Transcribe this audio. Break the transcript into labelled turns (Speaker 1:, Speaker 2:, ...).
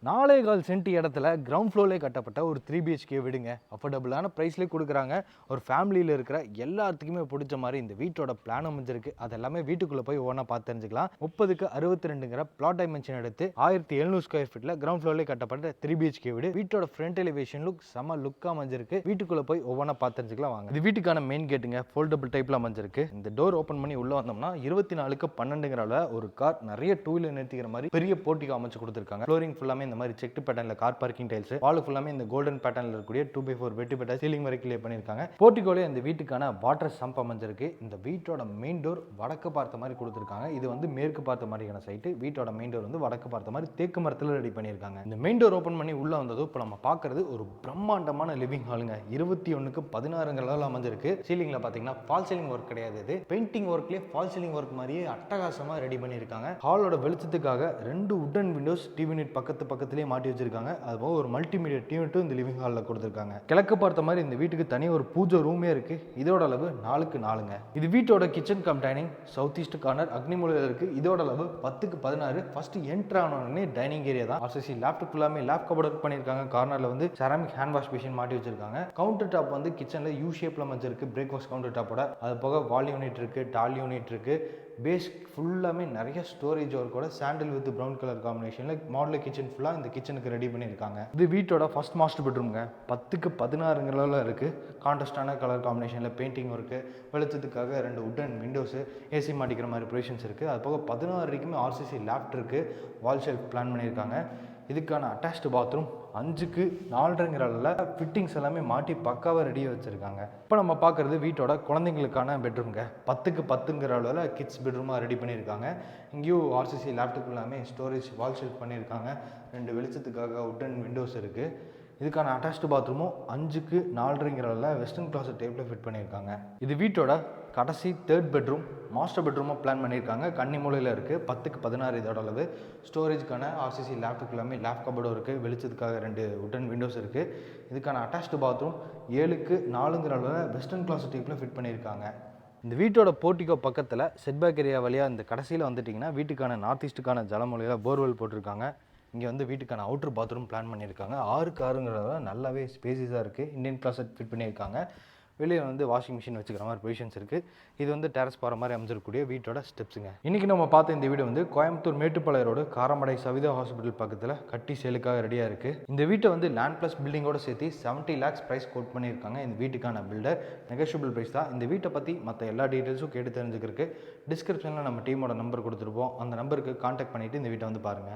Speaker 1: 4.25 send இடத்துல ground ஃப்ளோர்லேயே கட்டப்பட்ட ஒரு 3 BHK வீடுங்க. அஃபோர்டபுளான ப்ரைஸ்லேயே கொடுக்குறாங்க. ஒரு ஃபேமிலியில் இருக்கிற எல்லாத்துக்குமே பிடிச்ச மாதிரி இந்த வீட்டோட பிளான் அமைஞ்சிருக்கு. அது எல்லாமே வீட்டுக்குள்ளே போய் ஒவ்வொன்றா பார்த்து தெரிஞ்சுக்கலாம். 30x62ங்கிற பிளாட் டைமென்ஷன் எடுத்து 1700 ஸ்கொயர் ஃபீட்டில் கிரவுண்ட் ஃப்ளோர்லேயே கட்டப்பட்ட 3 BHK வீடு. வீட்டோட ஃப்ரண்ட் எலிவேஷன் லுக் செம லுக்காக அமைஞ்சிருக்கு. வீட்டுக்குள்ளே போய் ஒவ்வொன்றா பார்த்து தெரிஞ்சுக்கலாம் வாங்க. இது வீட்டுக்கான மெயின் கேட்டுங்க. ஃபோல்டபுள் டைப்பில் அமைஞ்சிருக்கு. இந்த டோர் ஓப்பன் பண்ணி உள்ளே வந்தோம்னா 24x12ங்கிற ஒரு கார் நிறைய டூ வீலர் நிறுத்திக்கிற மாதிரி பெரிய போர்ட்டிகோ அமைச்சு கொடுத்துருக்காங்க. ஃப்ளோரிங் ஃபுல்லாமே இந்த மாதிரி செக்ட் பேட்டர்ன்ல கார் பார்க்கிங் டைல்ஸ், வால் ஃபுல்லாமே இந்த கோல்டன் பேட்டர்ன்ல இருக்கக்கூடிய 2x4 வெட்டி பெட்டா சீலிங் வரை கிளியர் பண்ணிருக்காங்க. போர்ட்டிகோல இந்த வீட்டுக்கான வாட்டர் சம்ப் அமைஞ்சிருக்கு. இந்த வீட்டோட மெயின் டோர் வடக்கு பார்த்த மாதிரி கொடுத்துருக்காங்க. இது வந்து மேற்கு பார்த்த மாதிரியான சைட்டு. வீட்டோட மெயின் டோர் வந்து வடக்கு பார்த்த மாதிரி தேக்கு மரத்தில் ரெடி பண்ணியிருக்காங்க. இந்த மெயின் டோர் ஓப்பன் பண்ணி உள்ள வந்ததும் இப்போ நம்ம பார்க்கறது ஒரு பிரம்மாண்டமான லிவிங் ஹாலுங்க. 21x16 அமைஞ்சிருக்கு. சீலிங்ல பாத்தீங்கன்னா ஃபால் சீலிங் ஒர்க் கிடையாது. இது பெயிண்டிங் ஒர்க்லயே ஃபால் சீலிங் ஒர்க் மாதிரியே அட்டகாசமா ரெடி பண்ணியிருக்காங்க. ஹாலோட வெளிச்சத்துக்காக 2 வுடன் விண்டோஸ் டிவி யூனிட் பக்கத்துலேயே மாட்டி வச்சிருக்காங்க. அதுபோக ஒரு மல்டிமீடியா டிவி யூனிட்டும் இந்த லிவிங் ஹாலில் கொடுத்துருக்காங்க. கிழக்கு பார்த்த மாதிரி இந்த வீட்டுக்கு தனி ஒரு பூஜை ரூமே இருக்கு. இதோட அளவு 4x4ங்க. இது வீட்டோட kitchen cum dining. South east corner அக்னிமூலையில் இருக்கு. இதோட அளவு 10x16. ஃபர்ஸ்ட் என்ட்ரு ஆனோடனே டைனிங் ஏரியா தான். ஆர்சிசி லேப்டாப் ஃபுல்லாமே லேப் கபோர்ட் ஒர்க் பண்ணியிருக்காங்க. கார்னர்ல வந்து செராமிக் ஹேண்ட் வாஷ் மிஷின் மாட்டி வச்சிருக்காங்க. கவுண்டர் டாப் வந்து கிச்சன்ல யூ ஷேப்ல அமைஞ்சிருக்கு. பிரேக்ஃபாஸ்ட் கவுண்டர் டாப்போட. அது போக வால் யூனிட் இருக்கு, டால் யூனிட் இருக்கு. பேஸ் ஃபுல்லாமே நிறைய ஸ்டோரேஜ் ஒர்க்கோட சாண்டில் வித் ப்ரௌன் கலர் காம்பினேஷனில் மாடல் கிச்சன் ஃபுல்லாக இந்த கிச்சனுக்கு ரெடி பண்ணியிருக்காங்க. இது வீட்டோட ஃபர்ஸ்ட் மாஸ்டர் பெட்ரூம்ங்க. 10x16 இருக்குது. கான்ட்ராஸ்டான கலர் காம்பினேஷனில் பெயிண்டிங் ஒர்க்கு, வெளிச்சத்துக்காக 2 வுடன் விண்டோஸு, ஏசி மாட்டிக்கிற மாதிரி ப்ரொவிஷன்ஸ் இருக்குது. அது போக 16 வரைக்குமே ஆர்சிசி லேப்ட் இருக்குது. வால் ஷெல்ஃப் பிளான் பண்ணியிருக்காங்க. இதுக்கான அட்டாச்டு பாத்ரூம் 5x4ங்கிற ஃபிட்டிங்ஸ் எல்லாமே மாட்டி பக்காவாக ரெடியாக வச்சுருக்காங்க. இப்போ நம்ம பார்க்குறது வீட்டோட குழந்தைங்களுக்கான பெட்ரூம்ங்க. 10x10ங்கிற கிட்ஸ் பெட்ரூமாக ரெடி பண்ணியிருக்காங்க. இங்கேயும் ஆர்சிசி லேப்டாப் எல்லாமே ஸ்டோரேஜ் வால் ஷெல்ஃப் பண்ணியிருக்காங்க. 2 வெளிச்சத்துக்காக வுடன் விண்டோஸ் இருக்குது. இதுக்கான அட்டாச்டு பாத்ரூமும் 5x4ங்கிற வெஸ்டர்ன் கிளாஸட் டைப்பில் ஃபிட் பண்ணியிருக்காங்க. இது வீட்டோட கடைசி 3rd பெட்ரூம். மாஸ்டர் பெட்ரூமாக பிளான் பண்ணியிருக்காங்க. கன்னி மூலையில் இருக்குது. 10x16 இதோட அளவு. ஸ்டோரேஜ்க்கான ஆர்சிசி லேப்டாப் எல்லாமே லேப் கபோர்டும் இருக்குது. வெளிச்சத்துக்காக 2 வுடன் விண்டோஸ் இருக்குது. இதுக்கான அட்டாச்டு பாத்ரூம் 7x4ங்கிற வெஸ்டர்ன் கிளாஸட் டைப்பில் ஃபிட் பண்ணியிருக்காங்க. இந்த வீட்டோட போர்ட்டிகோ பக்கத்தில் செட்பேக் ஏரியா வழியாக இந்த கடைசியில் வந்துட்டிங்கன்னா வீட்டுக்கான நார்த் ஈஸ்ட்டுக்கான ஜலமொழியில் போர்வெல் போட்டிருக்காங்க. இங்கே வந்து வீட்டுக்கான அவுட்ரு பாத்ரூம் பிளான் பண்ணியிருக்காங்க. 6x6ங்கிறத நல்லாவே ஸ்பேசிஸாக இருக்குது. இந்தியன் கிளாஸட் ஃபிட் பண்ணியிருக்காங்க. வெளியே வந்து வாஷிங் மிஷின் வச்சுக்கிற மாதிரி பொசிஷன்ஸ் இருக்குது. இது வந்து டெரஸ் போகிற மாதிரி அமைஞ்சிருக்கக்கூடிய வீட்டோட ஸ்டெப்ஸுங்க. இன்றைக்கி நம்ம பார்த்த இந்த வீடு வந்து கோயம்புத்தூர் மேட்டுப்பாளைய ரோடு காரமடை சவிதா ஹாஸ்பிட்டல் பக்கத்தில் கட்டி சேலுக்காக ரெடியாக இருக்குது. இந்த வீட்டை வந்து லேண்ட் ப்ளஸ் பில்டிங்கோட சேர்த்து 70 lakhs ப்ரைஸ் கோட் பண்ணியிருக்காங்க. இந்த வீட்டுக்கான பில்டர் நெகோஷியபிள் ப்ரைஸ் தான். இந்த வீட்டை பற்றி மற்ற எல்லா டீட்டெயில்ஸும் கேட்டு தெரிஞ்சுக்கிறதுக்கு டிஸ்கிரிப்ஷனில் நம்ம டீமோட நம்பர் கொடுத்துருப்போம். அந்த நம்பருக்கு கான்டாக்ட் பண்ணிவிட்டு இந்த வீட்டை வந்து பாருங்கள்.